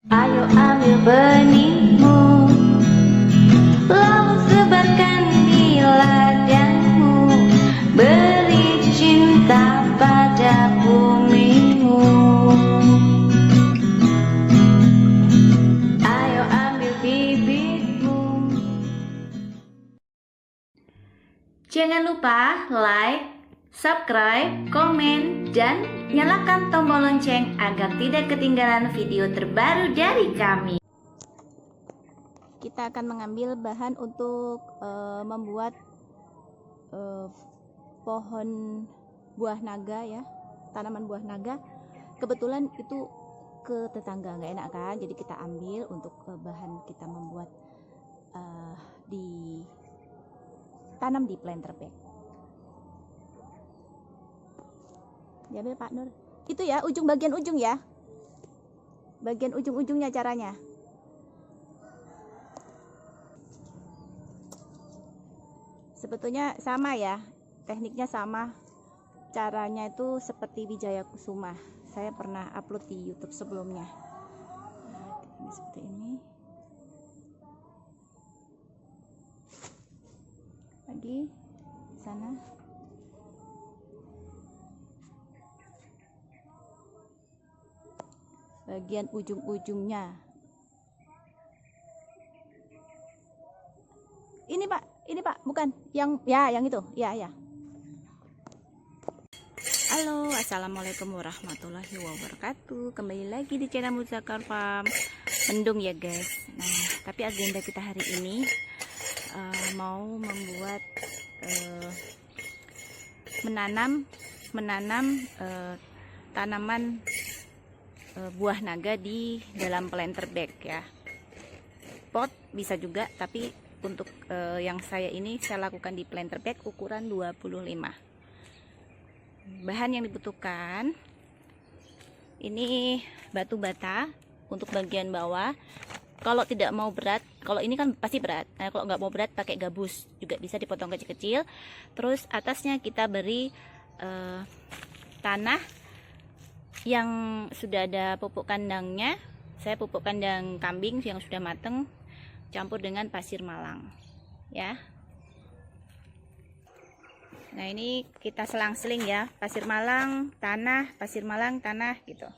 Ayo ambil benihmu, lalu sebarkan di ladangmu, beri cinta pada bumimu. Ayo ambil bibitmu. Jangan lupa like, subscribe, komen, dan nyalakan tombol lonceng agar tidak ketinggalan video terbaru dari kami. Kita akan mengambil bahan untuk membuat pohon buah naga ya, tanaman buah naga. Kebetulan itu ke tetangga, nggak enak kan, jadi kita ambil untuk bahan kita membuat tanam di planter bag. Diambil Pak Nur. Itu ya, bagian ujung ya. Bagian ujung-ujungnya caranya. Sebetulnya sama ya, tekniknya sama. Caranya itu seperti Wijaya Kusuma. Saya pernah upload di YouTube sebelumnya. Nah, seperti ini. Lagi sana. Bagian ujung-ujungnya. Ini Pak, bukan yang itu. Ya. Halo, assalamualaikum warahmatullahi wabarakatuh. Kembali lagi di channel Muzakar Farm. Mendung ya guys. Nah, tapi agenda kita hari ini mau membuat menanam tanaman buah naga di dalam planter bag ya. Pot bisa juga, tapi untuk yang saya lakukan di planter bag ukuran 25. Bahan yang dibutuhkan ini batu bata untuk bagian bawah. Kalau tidak mau berat, kalau ini kan pasti berat. Nah, kalau nggak mau berat pakai gabus juga bisa dipotong kecil-kecil. Terus atasnya kita beri tanah yang sudah ada pupuk kandangnya. Saya pupuk kandang kambing yang sudah mateng, campur dengan pasir malang ya. Nah, ini kita selang-seling ya, pasir malang tanah gitu.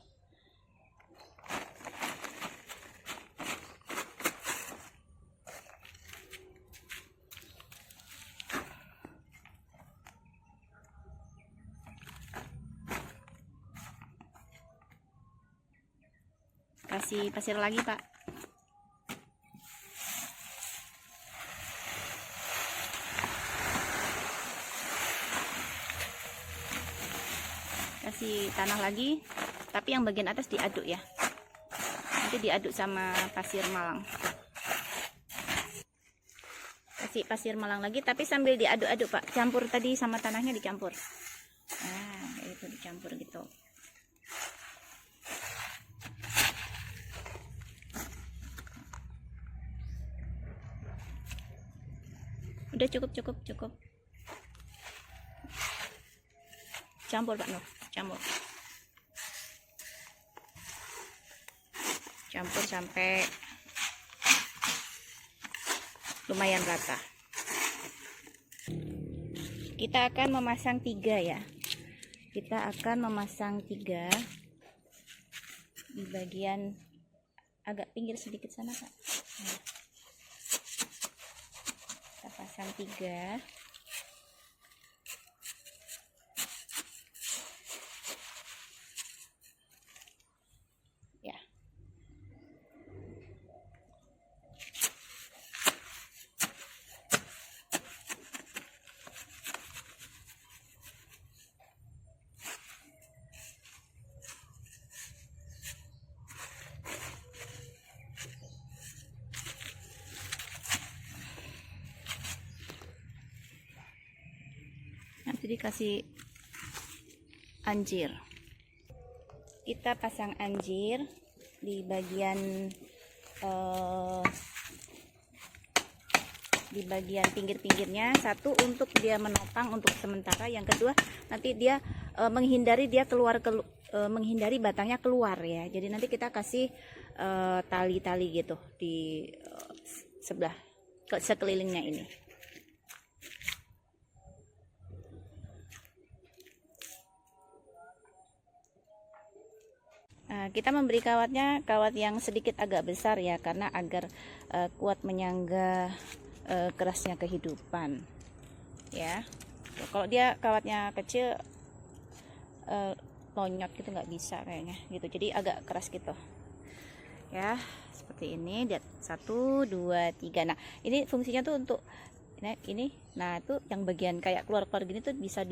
Kasih pasir lagi Pak. Kasih tanah lagi, tapi yang bagian atas diaduk ya. Nanti diaduk sama pasir malang. Kasih pasir malang lagi, tapi sambil diaduk-aduk Pak. Campur tadi sama tanahnya dicampur. Nah, itu dicampur gitu. Udah cukup. Campur Pak Nur, campur sampai lumayan rata. Kita akan memasang 3 ya. Kita akan memasang 3 di bagian agak pinggir sedikit sana Pak. Nah, kita pasang 3. Ya. Nanti dikasih anjir. Kita pasang anjir di bagian pinggir-pinggirnya. Satu untuk dia menopang untuk sementara, yang kedua nanti dia menghindari batangnya keluar ya. Jadi nanti kita kasih tali-tali gitu di sebelah sekelilingnya ini. Kita memberi kawatnya kawat yang sedikit agak besar ya, karena agar kuat menyangga kerasnya kehidupan ya. Kalau dia kawatnya kecil lonyot gitu nggak bisa kayaknya gitu, jadi agak keras gitu ya, seperti ini. Lihat 1 2 3. Nah ini fungsinya tuh untuk ini. Nah itu yang bagian kayak keluar-keluar gini tuh bisa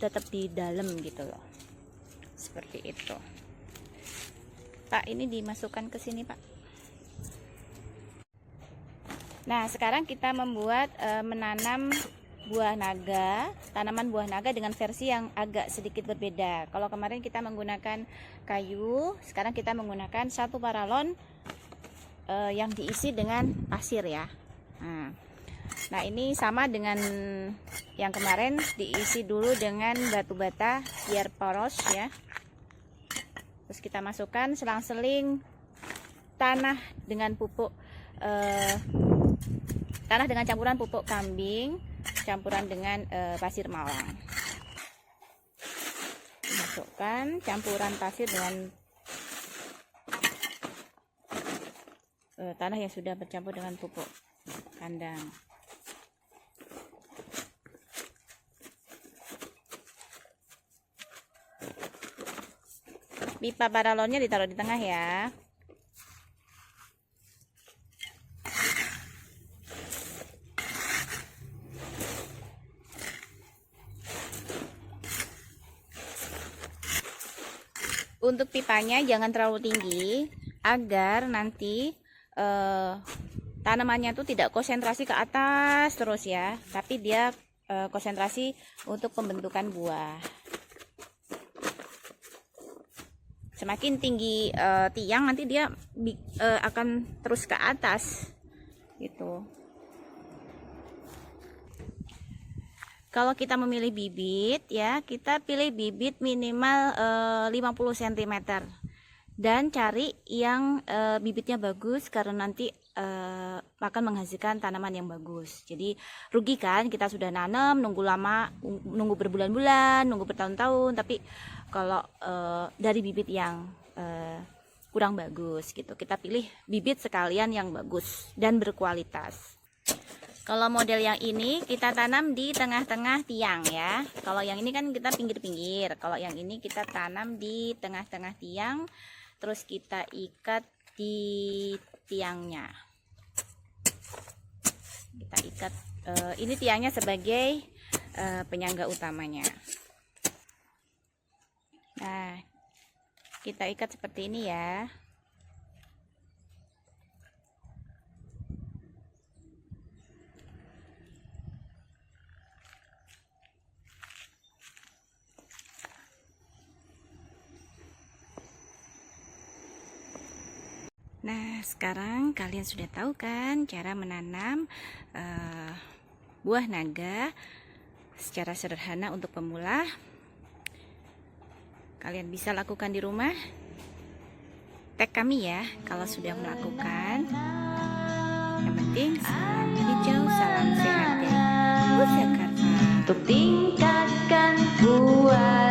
tetap di dalam gitu loh, seperti itu. Pak, ini dimasukkan ke sini, Pak. Nah, sekarang kita membuat menanam buah naga, tanaman buah naga dengan versi yang agak sedikit berbeda. Kalau kemarin kita menggunakan kayu, sekarang kita menggunakan satu paralon yang diisi dengan pasir ya. Nah, ini sama dengan yang kemarin, diisi dulu dengan batu bata biar poros ya. Terus kita masukkan selang-seling tanah dengan pupuk tanah dengan campuran pupuk kambing, campuran dengan pasir malang. Masukkan campuran pasir dengan tanah yang sudah bercampur dengan pupuk kandang. Pipa paralonnya ditaruh di tengah ya. Untuk pipanya jangan terlalu tinggi agar nanti tanamannya tuh tidak konsentrasi ke atas terus ya, tapi dia konsentrasi untuk pembentukan buah. Semakin tinggi tiang nanti dia akan terus ke atas gitu. Kalau kita memilih bibit ya, kita pilih bibit minimal 50 cm dan cari yang bibitnya bagus, karena nanti akan menghasilkan tanaman yang bagus. Jadi rugi kan, kita sudah nanam nunggu lama, nunggu berbulan-bulan, nunggu bertahun-tahun, tapi kalau dari bibit yang kurang bagus gitu, kita pilih bibit sekalian yang bagus dan berkualitas. Kalau model yang ini kita tanam di tengah-tengah tiang ya. Kalau yang ini kan kita pinggir-pinggir. Kalau yang ini kita tanam di tengah-tengah tiang, terus kita ikat di tiangnya. Kita ikat ini tiangnya sebagai penyangga utamanya. Nah, kita ikat seperti ini ya. Nah, sekarang kalian sudah tahu kan cara menanam buah naga secara sederhana untuk pemula. Kalian bisa lakukan di rumah. Tag kami ya kalau sudah melakukan. Yang penting salam hijau, salam sehat dari Jakarta. Untuk tingkatkan buah